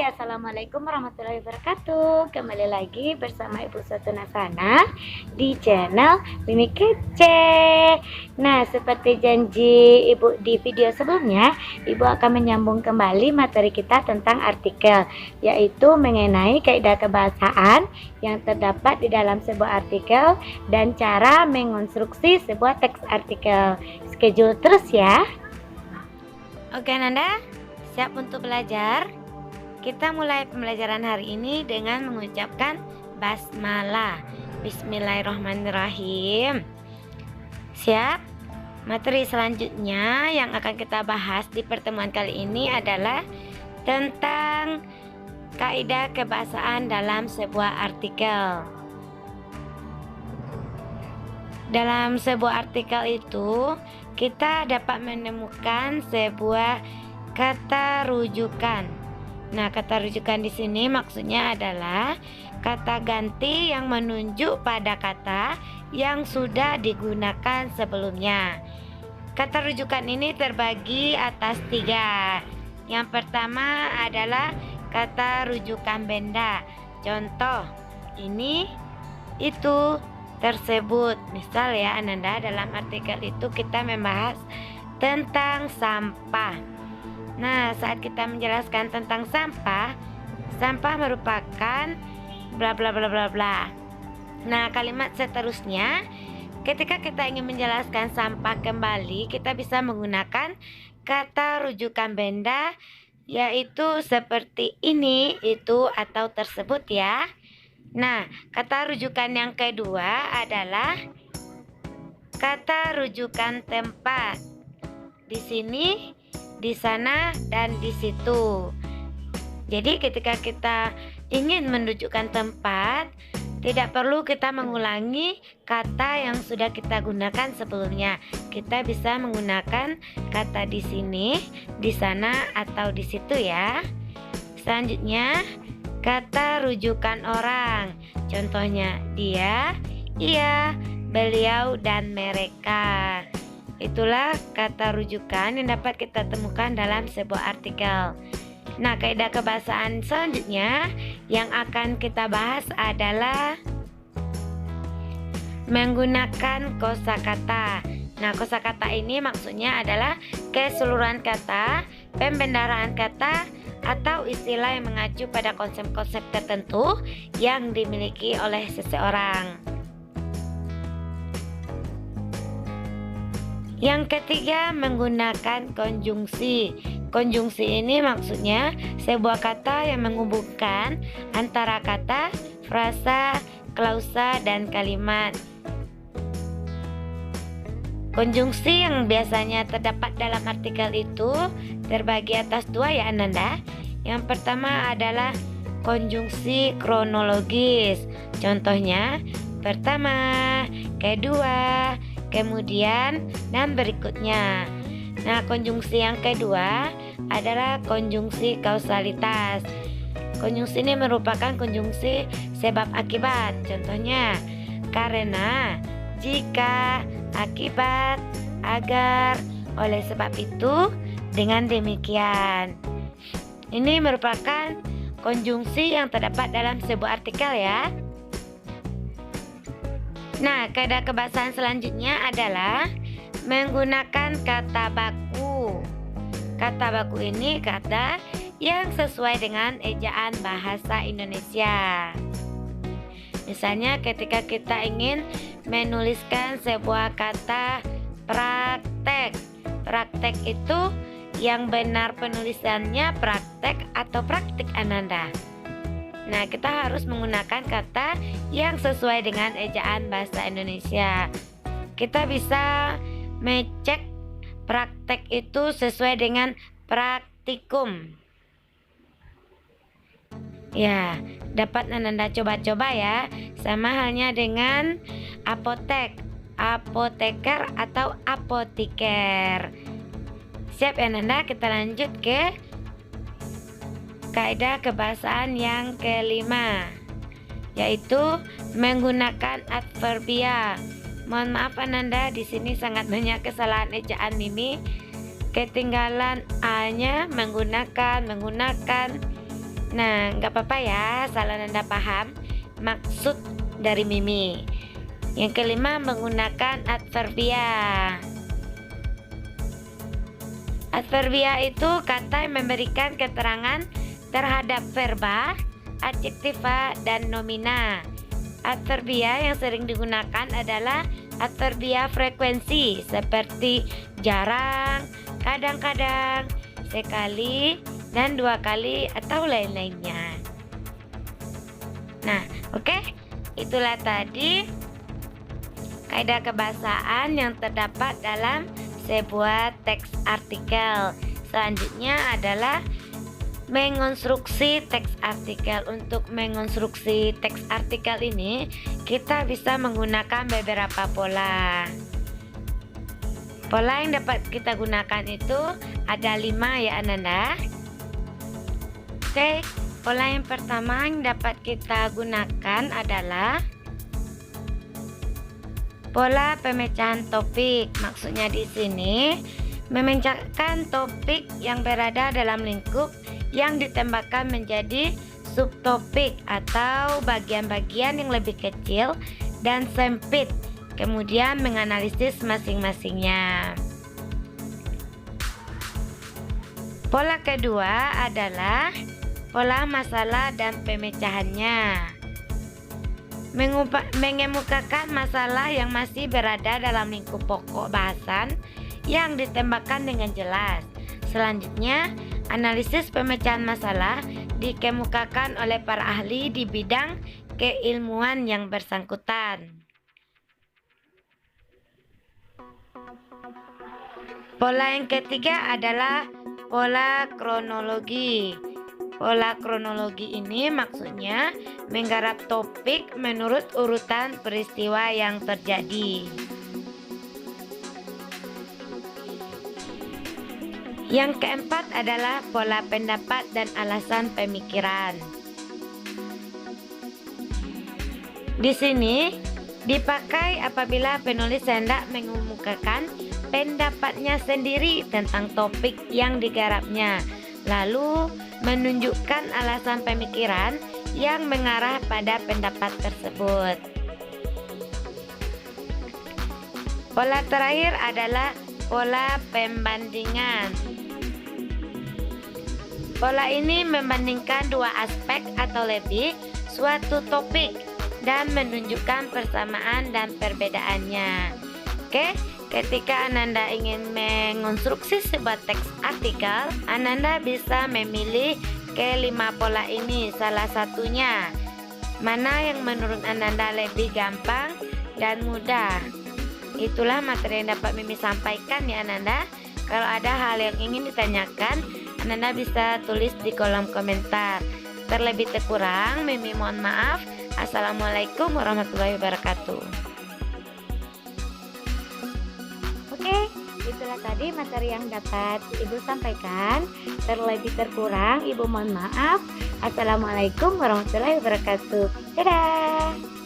Assalamualaikum warahmatullahi wabarakatuh. Kembali lagi bersama Ibu Satuna Sana di channel Mimi Kece. Nah, seperti janji Ibu di video sebelumnya, Ibu akan menyambung kembali materi kita tentang artikel, yaitu mengenai kaidah kebahasaan yang terdapat di dalam sebuah artikel dan cara mengonstruksi sebuah teks artikel. Schedule terus ya. Oke Nanda, siap untuk belajar? Kita mulai pembelajaran hari ini dengan mengucapkan basmalah. Bismillahirrahmanirrahim. Siap? Materi selanjutnya yang akan kita bahas di pertemuan kali ini adalah tentang kaidah kebahasaan dalam sebuah artikel. Dalam sebuah artikel itu, kita dapat menemukan sebuah kata rujukan. Nah, kata rujukan di sini maksudnya adalah kata ganti yang menunjuk pada kata yang sudah digunakan sebelumnya. Kata rujukan ini terbagi atas 3. Yang pertama adalah kata rujukan benda. Contoh, ini, itu, tersebut. Misal ya Ananda, dalam artikel itu kita membahas tentang sampah. Nah, saat kita menjelaskan tentang sampah, sampah merupakan bla bla bla bla bla. Nah, kalimat seterusnya, ketika kita ingin menjelaskan sampah kembali, kita bisa menggunakan kata rujukan benda, yaitu seperti ini, itu, atau tersebut ya. Nah, kata rujukan yang kedua adalah kata rujukan tempat. Di sini, di sana, dan di situ. Jadi ketika kita ingin menunjukkan tempat, tidak perlu kita mengulangi kata yang sudah kita gunakan sebelumnya. Kita bisa menggunakan kata di sini, di sana, atau di situ ya. Selanjutnya, kata rujukan orang. Contohnya dia, ia, beliau, dan mereka. Itulah kata rujukan yang dapat kita temukan dalam sebuah artikel. Nah, kaidah kebahasaan selanjutnya yang akan kita bahas adalah menggunakan kosakata. Nah, kosakata ini maksudnya adalah keseluruhan kata, pembendaharaan kata, atau istilah yang mengacu pada konsep-konsep tertentu yang dimiliki oleh seseorang. Yang ketiga, menggunakan konjungsi. Konjungsi ini maksudnya sebuah kata yang menghubungkan antara kata, frasa, klausa, dan kalimat. Konjungsi yang biasanya terdapat dalam artikel itu terbagi atas 2 ya Ananda. Yang pertama adalah konjungsi kronologis. Contohnya, pertama, kedua, kemudian, dan berikutnya. Nah, konjungsi yang kedua adalah konjungsi kausalitas. Konjungsi ini merupakan konjungsi sebab akibat. Contohnya, karena, jika, akibat, agar, oleh sebab itu, dengan demikian. Ini merupakan konjungsi yang terdapat dalam sebuah artikel ya. Nah, kaidah kebahasaan selanjutnya adalah menggunakan kata baku. Kata baku ini kata yang sesuai dengan ejaan bahasa Indonesia. Misalnya ketika kita ingin menuliskan sebuah kata praktek. Praktek itu yang benar penulisannya praktek atau praktik Ananda. Nah, kita harus menggunakan kata yang sesuai dengan ejaan bahasa Indonesia. Kita bisa mengecek praktek itu sesuai dengan praktikum. Ya, dapat Ananda coba-coba ya. Sama halnya dengan apotek, apoteker, atau apotiker. Siap ya Ananda, kita lanjut ke kaidah kebahasaan yang kelima, yaitu menggunakan adverbia. Mohon maaf Ananda, di sini sangat banyak kesalahan ejaan Mimi. Ketinggalan A-nya menggunakan. Nah, nggak apa-apa ya, salah Nanda paham maksud dari Mimi. Yang kelima, menggunakan adverbia. Adverbia itu kata yang memberikan keterangan terhadap verba, adjektiva, dan nomina. Adverbia yang sering digunakan adalah adverbia frekuensi seperti jarang, kadang-kadang, sekali, dan 2 kali atau lain-lainnya. Nah, oke. Itulah tadi kaidah kebahasaan yang terdapat dalam sebuah teks artikel. Selanjutnya adalah mengonstruksi teks artikel. Untuk mengonstruksi teks artikel ini, kita bisa menggunakan beberapa pola. Pola yang dapat kita gunakan itu ada 5 ya Ananda. Oke, pola yang pertama yang dapat kita gunakan adalah pola pemecahan topik. Maksudnya di sini memecahkan topik yang berada dalam lingkup yang ditembakkan menjadi subtopik atau bagian-bagian yang lebih kecil dan sempit, kemudian menganalisis masing-masingnya. Pola kedua adalah pola masalah dan pemecahannya. Mengemukakan masalah yang masih berada dalam lingkup pokok bahasan yang ditembakkan dengan jelas. Selanjutnya, analisis pemecahan masalah dikemukakan oleh para ahli di bidang keilmuan yang bersangkutan. Pola yang ketiga adalah pola kronologi. Pola kronologi ini maksudnya menggarap topik menurut urutan peristiwa yang terjadi. Yang keempat adalah pola pendapat dan alasan pemikiran. Di sini dipakai apabila penulis hendak mengemukakan pendapatnya sendiri tentang topik yang digarapnya, lalu menunjukkan alasan pemikiran yang mengarah pada pendapat tersebut. Pola terakhir adalah pola pembandingan. Pola ini membandingkan 2 aspek atau lebih suatu topik dan menunjukkan persamaan dan perbedaannya. Oke, ketika Ananda ingin mengonstruksi sebuah teks artikel, Ananda bisa memilih ke-5 pola ini. Salah satunya mana yang menurut Ananda lebih gampang dan mudah. Itulah materi yang dapat Mimi sampaikan ya Ananda. Kalau ada hal yang ingin ditanyakan, Ananda bisa tulis di kolom komentar. Terlebih terkurang, Mimi mohon maaf. Assalamualaikum warahmatullahi wabarakatuh. Oke, itulah tadi materi yang dapat Ibu sampaikan. Terlebih terkurang, Ibu mohon maaf. Assalamualaikum warahmatullahi wabarakatuh. Dadah.